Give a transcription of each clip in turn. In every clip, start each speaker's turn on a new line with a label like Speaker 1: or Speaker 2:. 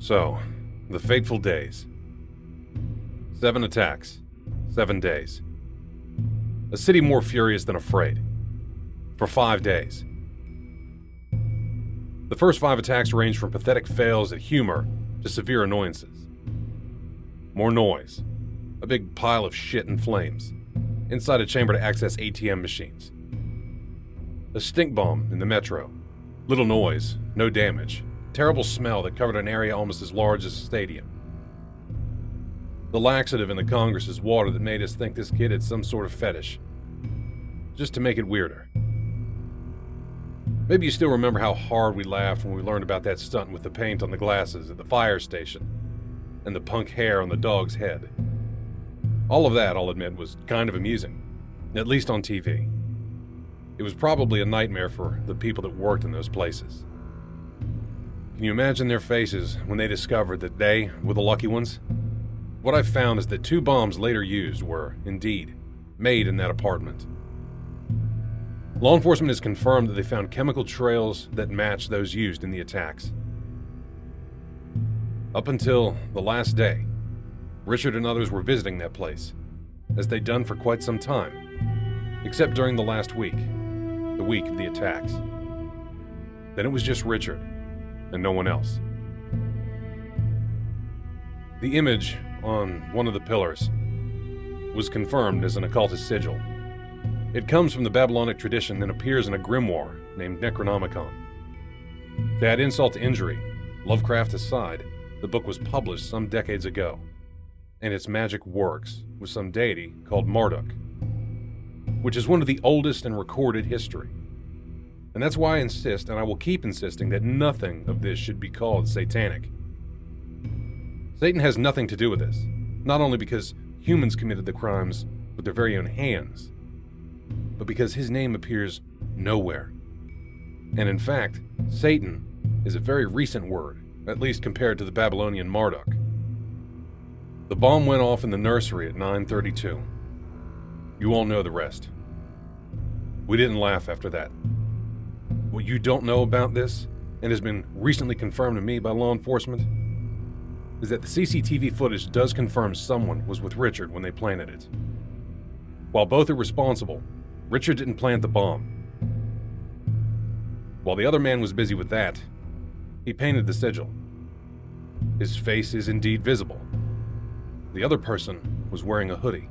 Speaker 1: So, the fateful days. 7 attacks, 7 days. A city more furious than afraid. For 5 days. The first 5 attacks ranged from pathetic fails at humor to severe annoyances. More noise. A big pile of shit and flames. Inside a chamber to access ATM machines. A stink bomb in the metro. Little noise, no damage. Terrible smell that covered an area almost as large as a stadium. The laxative in the Congress's water that made us think this kid had some sort of fetish. Just to make it weirder. Maybe you still remember how hard we laughed when we learned about that stunt with the paint on the glasses at the fire station and the punk hair on the dog's head. All of that, I'll admit, was kind of amusing, at least on TV. It was probably a nightmare for the people that worked in those places. Can you imagine their faces when they discovered that they were the lucky ones? What I've found is that 2 bombs later used were, indeed, made in that apartment. Law enforcement has confirmed that they found chemical trails that match those used in the attacks. Up until the last day, Richard and others were visiting that place, as they'd done for quite some time, except during the last week, the week of the attacks. Then it was just Richard, and no one else. The image on one of the pillars was confirmed as an occultist sigil. It comes from the Babylonic tradition and appears in a grimoire named Necronomicon. To add insult to injury, Lovecraft aside, the book was published some decades ago, and its magic works with some deity called Marduk, which is one of the oldest in recorded history. And that's why I insist, and I will keep insisting, that nothing of this should be called satanic. Satan has nothing to do with this, not only because humans committed the crimes with their very own hands, but because his name appears nowhere. And in fact, Satan is a very recent word, at least compared to the Babylonian Marduk. The bomb went off in the nursery at 9:32. You all know the rest. We didn't laugh after that. What you don't know about this, and has been recently confirmed to me by law enforcement, is that the CCTV footage does confirm someone was with Richard when they planted it. While both are responsible, Richard didn't plant the bomb. While the other man was busy with that, he painted the sigil. His face is indeed visible. The other person was wearing a hoodie.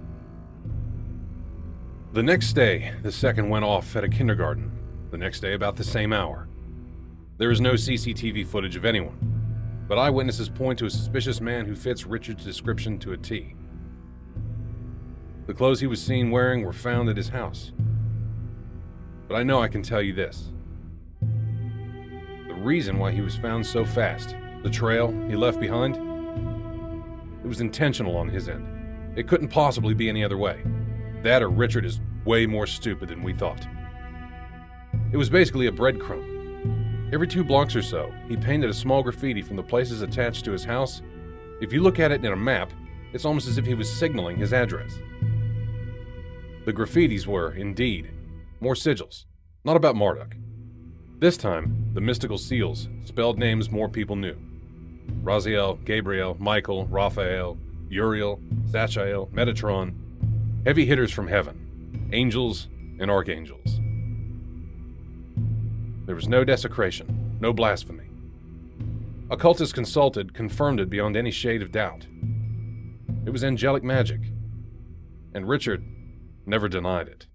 Speaker 1: The next day, the second went off at a kindergarten. The next day, about the same hour. There is no CCTV footage of anyone, but eyewitnesses point to a suspicious man who fits Richard's description to a T. The clothes he was seen wearing were found at his house. But I know I can tell you this. The reason why he was found so fast, the trail he left behind, it was intentional on his end. It couldn't possibly be any other way. That or Richard is way more stupid than we thought. It was basically a breadcrumb. Every 2 blocks or so, he painted a small graffiti from the places attached to his house. If you look at it in a map, it's almost as if he was signaling his address. The graffitis were, indeed, more sigils, not about Marduk. This time, the mystical seals spelled names more people knew. Raziel, Gabriel, Michael, Raphael, Uriel, Sachael, Metatron, heavy hitters from heaven, angels and archangels. There was no desecration, no blasphemy. Occultists consulted confirmed it beyond any shade of doubt. It was angelic magic, and Richard never denied it.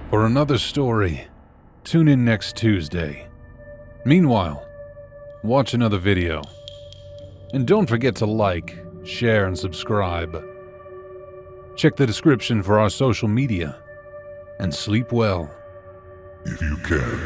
Speaker 2: For another story, tune in next Tuesday. Meanwhile, watch another video. And don't forget to like, share, and subscribe. Check the description for our social media. And sleep well.
Speaker 3: If you can.